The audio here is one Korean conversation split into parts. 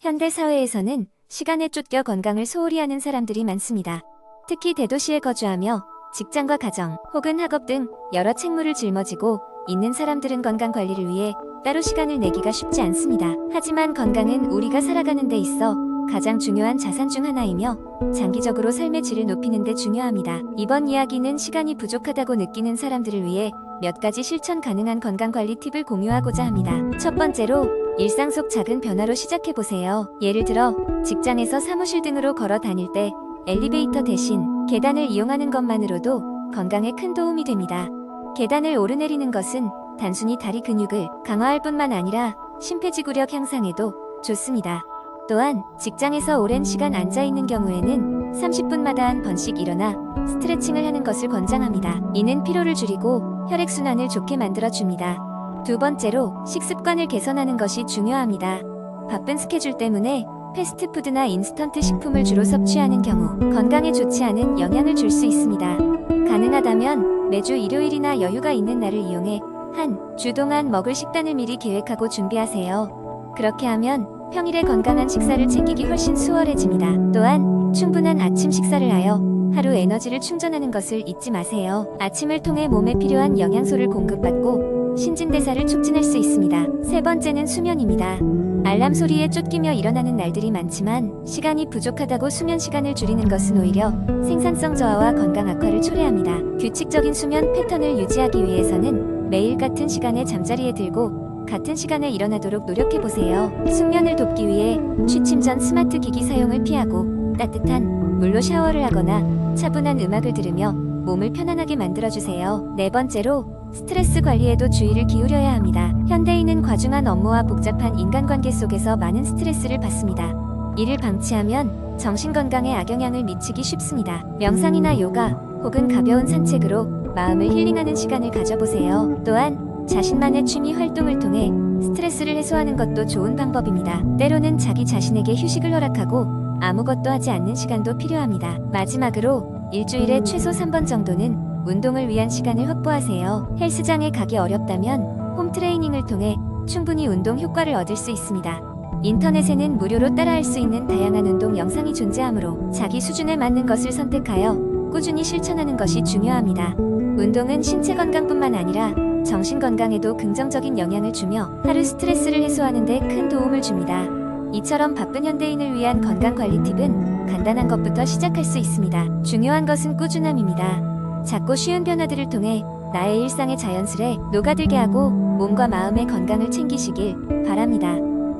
현대 사회에서는 시간에 쫓겨 건강을 소홀히 하는 사람들이 많습니다. 특히 대도시에 거주하며 직장과 가정 혹은 학업 등 여러 책무를 짊어지고 있는 사람들은 건강 관리를 위해 따로 시간을 내기가 쉽지 않습니다. 하지만 건강은 우리가 살아가는 데 있어 가장 중요한 자산 중 하나이며 장기적으로 삶의 질을 높이는 데 중요합니다. 이번 이야기는 시간이 부족하다고 느끼는 사람들을 위해 몇 가지 실천 가능한 건강관리 팁을 공유하고자 합니다. 첫 번째로 일상 속 작은 변화로 시작해보세요. 예를 들어 직장에서 사무실 등으로 걸어 다닐 때 엘리베이터 대신 계단을 이용하는 것만으로도 건강에 큰 도움이 됩니다. 계단을 오르내리는 것은 단순히 다리 근육을 강화할 뿐만 아니라 심폐지구력 향상에도 좋습니다. 또한 직장에서 오랜 시간 앉아있는 경우에는 30분마다 한 번씩 일어나 스트레칭을 하는 것을 권장합니다. 이는 피로를 줄이고 혈액순환을 좋게 만들어줍니다. 두 번째로 식습관을 개선하는 것이 중요합니다. 바쁜 스케줄 때문에 패스트푸드나 인스턴트 식품을 주로 섭취하는 경우 건강에 좋지 않은 영향을 줄 수 있습니다. 가능하다면 매주 일요일이나 여유가 있는 날을 이용해 한 주 동안 먹을 식단을 미리 계획하고 준비하세요. 그렇게 하면 평일에 건강한 식사를 챙기기 훨씬 수월해집니다. 또한 충분한 아침 식사를 하여 하루 에너지를 충전하는 것을 잊지 마세요. 아침을 통해 몸에 필요한 영양소를 공급받고 신진대사를 촉진할 수 있습니다. 세 번째는 수면입니다. 알람 소리에 쫓기며 일어나는 날들이 많지만 시간이 부족하다고 수면 시간을 줄이는 것은 오히려 생산성 저하와 건강 악화를 초래합니다. 규칙적인 수면 패턴을 유지하기 위해서는 매일 같은 시간에 잠자리에 들고 같은 시간에 일어나도록 노력해보세요. 숙면을 돕기 위해 취침 전 스마트 기기 사용을 피하고 따뜻한 물로 샤워를 하거나 차분한 음악을 들으며 몸을 편안하게 만들어주세요. 네 번째로 스트레스 관리에도 주의를 기울여야 합니다. 현대인은 과중한 업무와 복잡한 인간관계 속에서 많은 스트레스를 받습니다. 이를 방치하면 정신건강에 악영향을 미치기 쉽습니다. 명상이나 요가 혹은 가벼운 산책으로 마음을 힐링하는 시간을 가져보세요. 또한 자신만의 취미 활동을 통해 스트레스를 해소하는 것도 좋은 방법입니다. 때로는 자기 자신에게 휴식을 허락하고 아무것도 하지 않는 시간도 필요합니다. 마지막으로 일주일에 최소 3번 정도는 운동을 위한 시간을 확보하세요. 헬스장에 가기 어렵다면 홈트레이닝을 통해 충분히 운동 효과를 얻을 수 있습니다. 인터넷에는 무료로 따라할 수 있는 다양한 운동 영상이 존재하므로 자기 수준에 맞는 것을 선택하여 꾸준히 실천하는 것이 중요합니다. 운동은 신체 건강뿐만 아니라 정신 건강에도 긍정적인 영향을 주며 하루 스트레스를 해소하는 데 큰 도움을 줍니다. 이처럼 바쁜 현대인을 위한 건강관리 팁은 간단한 것부터 시작할 수 있습니다. 중요한 것은 꾸준함입니다. 작고 쉬운 변화들을 통해 나의 일상에 자연스레 녹아들게 하고 몸과 마음의 건강을 챙기시길 바랍니다.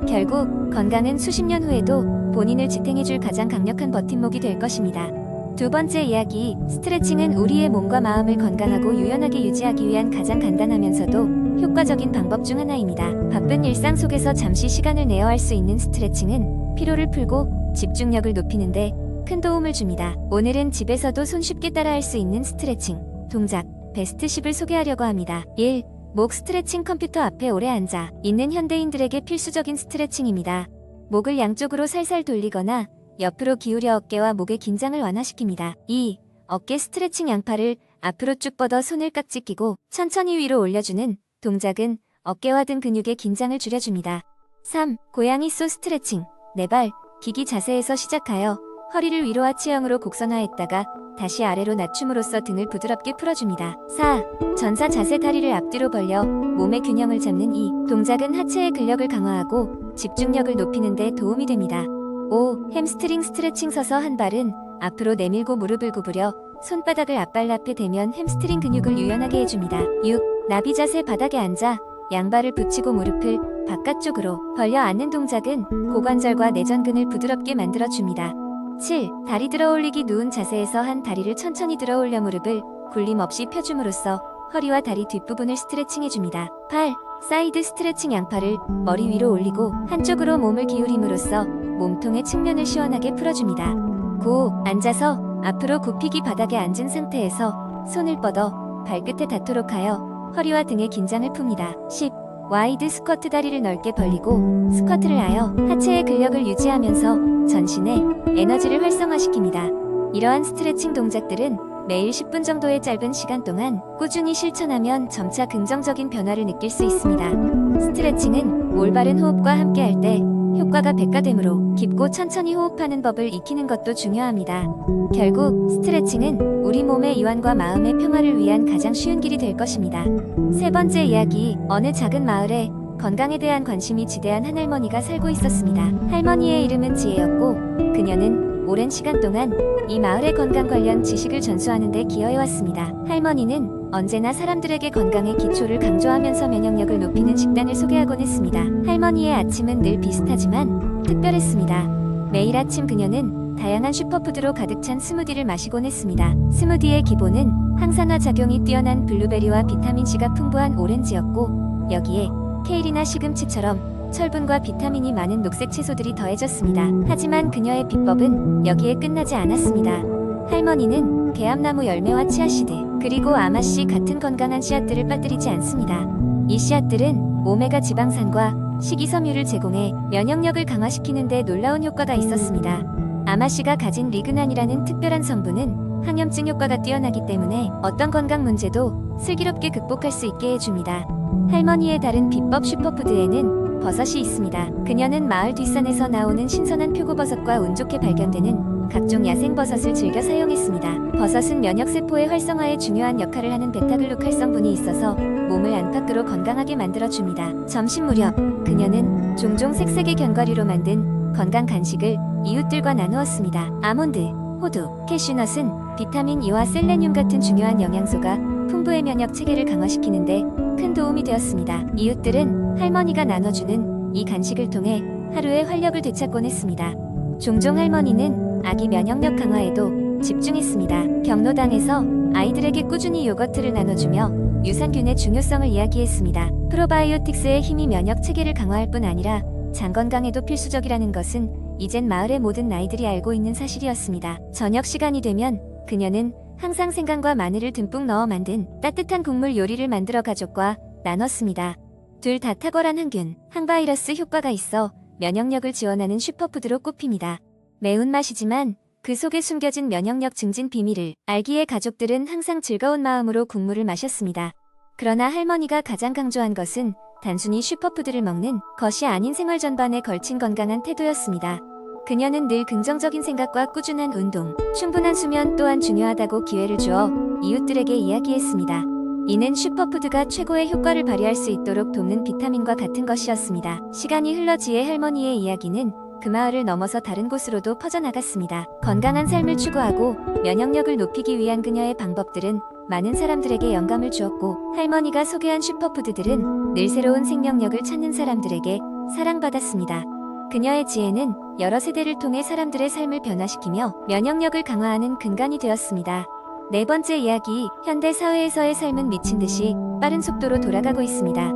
결국 건강은 수십 년 후에도 본인을 지탱해줄 가장 강력한 버팀목이 될 것입니다. 두 번째 이야기, 스트레칭은 우리의 몸과 마음을 건강하고 유연하게 유지하기 위한 가장 간단하면서도 효과적인 방법 중 하나입니다. 바쁜 일상 속에서 잠시 시간을 내어 할 수 있는 스트레칭은 피로를 풀고 집중력을 높이는데 큰 도움을 줍니다. 오늘은 집에서도 손쉽게 따라할 수 있는 스트레칭 동작 베스트 10을 소개하려고 합니다. 1. 목 스트레칭. 컴퓨터 앞에 오래 앉아 있는 현대인들에게 필수적인 스트레칭입니다. 목을 양쪽으로 살살 돌리거나 옆으로 기울여 어깨와 목의 긴장을 완화시킵니다. 2. 어깨 스트레칭. 양팔을 앞으로 쭉 뻗어 손을 깍지 끼고 천천히 위로 올려주는 동작은 어깨와 등 근육의 긴장을 줄여줍니다. 3. 고양이 소 스트레칭. 네 발 기기 자세에서 시작하여 허리를 위로 하체형으로 곡선화했다가 다시 아래로 낮춤으로써 등을 부드럽게 풀어줍니다. 4. 전사 자세. 다리를 앞뒤로 벌려 몸의 균형을 잡는 이 동작은 하체의 근력을 강화하고 집중력을 높이는 데 도움이 됩니다. 5. 햄스트링 스트레칭. 서서 한 발은 앞으로 내밀고 무릎을 구부려 손바닥을 앞발 앞에 대면 햄스트링 근육을 유연하게 해줍니다. 6. 나비 자세. 바닥에 앉아 양발을 붙이고 무릎을 바깥쪽으로 벌려 앉는 동작은 고관절과 내전근을 부드럽게 만들어줍니다. 7. 다리 들어 올리기. 누운 자세에서 한 다리를 천천히 들어 올려 무릎을 굴림 없이 펴줌으로써 허리와 다리 뒷부분을 스트레칭해줍니다. 8. 사이드 스트레칭. 양팔을 머리 위로 올리고 한쪽으로 몸을 기울임으로써 몸통의 측면을 시원하게 풀어줍니다. 9. 앉아서 앞으로 굽히기. 바닥에 앉은 상태에서 손을 뻗어 발끝에 닿도록 하여 허리와 등의 긴장을 풉니다. 10. 와이드 스쿼트. 다리를 넓게 벌리고 스쿼트를 하여 하체의 근력을 유지하면서 전신의 에너지를 활성화시킵니다. 이러한 스트레칭 동작들은 매일 10분 정도의 짧은 시간 동안 꾸준히 실천하면 점차 긍정적인 변화를 느낄 수 있습니다. 스트레칭은 올바른 호흡과 함께할 때 효과가 백가되므로 깊고 천천히 호흡하는 법을 익히는 것도 중요합니다. 결국 스트레칭은 우리 몸의 이완과 마음의 평화를 위한 가장 쉬운 길이 될 것입니다. 세 번째 이야기, 어느 작은 마을에 건강에 대한 관심이 지대한 한 할머니가 살고 있었습니다. 할머니의 이름은 지혜였고 그녀는 오랜 시간 동안 이 마을의 건강 관련 지식을 전수하는 데 기여해왔습니다. 할머니는 언제나 사람들에게 건강의 기초를 강조하면서 면역력을 높이는 식단을 소개하곤 했습니다. 할머니의 아침은 늘 비슷하지만 특별했습니다. 매일 아침 그녀는 다양한 슈퍼푸드로 가득 찬 스무디를 마시곤 했습니다. 스무디의 기본은 항산화 작용이 뛰어난 블루베리와 비타민C가 풍부한 오렌지였고 여기에 케일이나 시금치처럼 철분과 비타민이 많은 녹색 채소들이 더해졌습니다. 하지만 그녀의 비법은 여기에 끝나지 않았습니다. 할머니는 개암나무 열매와 치아씨드, 그리고 아마씨 같은 건강한 씨앗들을 빠뜨리지 않습니다. 이 씨앗들은 오메가 지방산과 식이섬유를 제공해 면역력을 강화시키는 데 놀라운 효과가 있었습니다. 아마씨가 가진 리그난이라는 특별한 성분은 항염증 효과가 뛰어나기 때문에 어떤 건강 문제도 슬기롭게 극복할 수 있게 해줍니다. 할머니의 다른 비법 슈퍼푸드에는 버섯이 있습니다. 그녀는 마을 뒷산에서 나오는 신선한 표고버섯과 운 좋게 발견되는 각종 야생버섯을 즐겨 사용했습니다. 버섯은 면역세포의 활성화에 중요한 역할을 하는 베타글루칼 성분이 있어서 몸을 안팎으로 건강하게 만들어줍니다. 점심 무렵 그녀는 종종 색색의 견과류로 만든 건강 간식을 이웃들과 나누었습니다. 아몬드, 호두, 캐슈넛은 비타민 E와 셀레늄 같은 중요한 영양소가 풍부해 면역 체계를 강화시키는데 큰 도움이 되었습니다. 이웃들은 할머니가 나눠주는 이 간식을 통해 하루의 활력을 되찾곤 했습니다. 종종 할머니는 아기 면역력 강화에도 집중했습니다. 경로당에서 아이들에게 꾸준히 요거트를 나눠주며 유산균의 중요성을 이야기했습니다. 프로바이오틱스의 힘이 면역 체계를 강화할 뿐 아니라 장 건강에도 필수적이라는 것은 이젠 마을의 모든 나이들이 알고 있는 사실이었습니다. 저녁 시간이 되면 그녀는 항상 생강과 마늘을 듬뿍 넣어 만든 따뜻한 국물 요리를 만들어 가족과 나눴습니다. 둘 다 탁월한 항균, 항바이러스 효과가 있어 면역력을 지원하는 슈퍼푸드로 꼽힙니다. 매운맛이지만 그 속에 숨겨진 면역력 증진 비밀을 알기에 가족들은 항상 즐거운 마음으로 국물을 마셨습니다. 그러나 할머니가 가장 강조한 것은 단순히 슈퍼푸드를 먹는 것이 아닌 생활 전반에 걸친 건강한 태도였습니다. 그녀는 늘 긍정적인 생각과 꾸준한 운동, 충분한 수면 또한 중요하다고 기회를 주어 이웃들에게 이야기했습니다. 이는 슈퍼푸드가 최고의 효과를 발휘할 수 있도록 돕는 비타민과 같은 것이었습니다. 시간이 흘러 지혜 할머니의 이야기는 그 마을을 넘어서 다른 곳으로도 퍼져나갔습니다. 건강한 삶을 추구하고 면역력을 높이기 위한 그녀의 방법들은 많은 사람들에게 영감을 주었고 할머니가 소개한 슈퍼푸드들은 늘 새로운 생명력을 찾는 사람들에게 사랑받았습니다. 그녀의 지혜는 여러 세대를 통해 사람들의 삶을 변화시키며 면역력을 강화하는 근간이 되었습니다. 네 번째 이야기, 현대 사회에서의 삶은 미친 듯이 빠른 속도로 돌아가고 있습니다.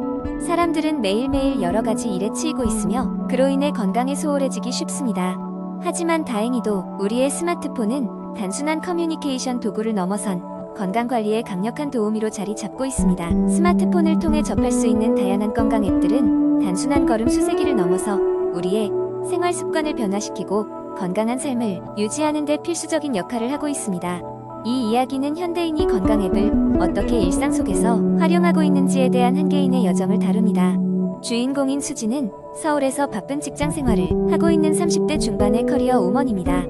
사람들은 매일매일 여러 가지 일에 치이고 있으며 그로 인해 건강에 소홀해지기 쉽습니다. 하지만 다행히도 우리의 스마트폰은 단순한 커뮤니케이션 도구를 넘어선 건강관리에 강력한 도우미로 자리 잡고 있습니다. 스마트폰을 통해 접할 수 있는 다양한 건강 앱들은 단순한 걸음 수세기를 넘어서 우리의 생활 습관을 변화시키고 건강한 삶을 유지하는 데 필수적인 역할을 하고 있습니다. 이 이야기는 현대인이 건강 앱을 어떻게 일상 속에서 활용하고 있는지에 대한 한 개인의 여정을 다룹니다. 주인공인 수지는 서울에서 바쁜 직장 생활을 하고 있는 30대 중반의 커리어 우먼입니다.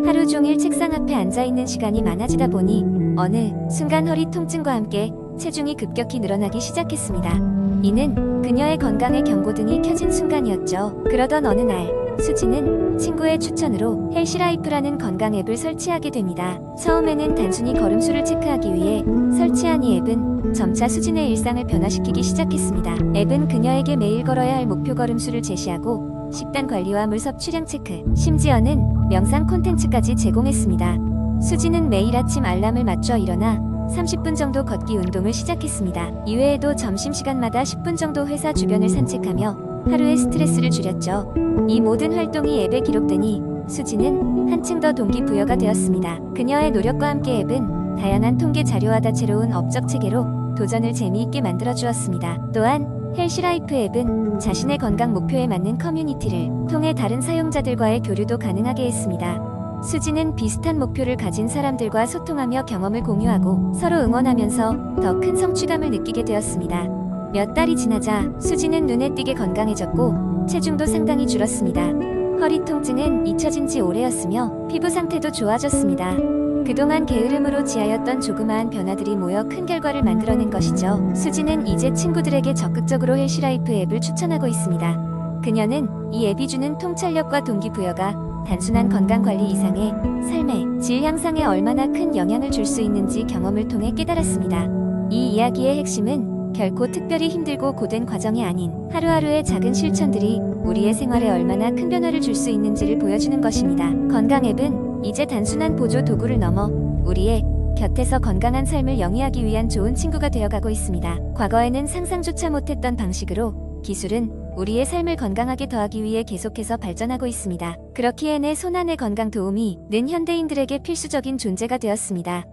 하루 종일 책상 앞에 앉아있는 시간이 많아지다 보니 어느 순간 허리 통증과 함께 체중이 급격히 늘어나기 시작했습니다. 이는 그녀의 건강의 경고등이 켜진 순간이었죠. 그러던 어느 날 수지는 친구의 추천으로 헬시라이프라는 건강 앱을 설치하게 됩니다. 처음에는 단순히 걸음수를 체크하기 위해 설치한 이 앱은 점차 수진의 일상을 변화시키기 시작했습니다. 앱은 그녀에게 매일 걸어야 할 목표 걸음수를 제시하고 식단 관리와 물 섭취량 체크, 심지어는 명상 콘텐츠까지 제공했습니다. 수지는 매일 아침 알람을 맞춰 일어나 30분 정도 걷기 운동을 시작했습니다. 이외에도 점심시간마다 10분 정도 회사 주변을 산책하며 하루의 스트레스를 줄였죠. 이 모든 활동이 앱에 기록되니 수지는 한층 더 동기부여가 되었습니다. 그녀의 노력과 함께 앱은 다양한 통계 자료와 다채로운 업적 체계로 도전을 재미있게 만들어주었습니다. 또한 헬시라이프 앱은 자신의 건강 목표에 맞는 커뮤니티를 통해 다른 사용자들과의 교류도 가능하게 했습니다. 수지는 비슷한 목표를 가진 사람들과 소통하며 경험을 공유하고 서로 응원하면서 더 큰 성취감을 느끼게 되었습니다. 몇 달이 지나자 수지는 눈에 띄게 건강해졌고 체중도 상당히 줄었습니다. 허리 통증은 잊혀진 지 오래였으며 피부 상태도 좋아졌습니다. 그동안 게으름으로 지하였던 조그마한 변화들이 모여 큰 결과를 만들어낸 것이죠. 수지는 이제 친구들에게 적극적으로 헬시라이프 앱을 추천하고 있습니다. 그녀는 이 앱이 주는 통찰력과 동기부여가 단순한 건강관리 이상의 삶의 질 향상에 얼마나 큰 영향을 줄 수 있는지 경험을 통해 깨달았습니다. 이 이야기의 핵심은 결코 특별히 힘들고 고된 과정이 아닌 하루하루의 작은 실천들이 우리의 생활에 얼마나 큰 변화를 줄 수 있는지를 보여주는 것입니다. 건강 앱은 이제 단순한 보조 도구를 넘어 우리의 곁에서 건강한 삶을 영위하기 위한 좋은 친구가 되어가고 있습니다. 과거에는 상상조차 못했던 방식으로 기술은 우리의 삶을 건강하게 더하기 위해 계속해서 발전하고 있습니다. 그렇기에 내 손안의 건강 도움이 는 현대인들에게 필수적인 존재가 되었습니다.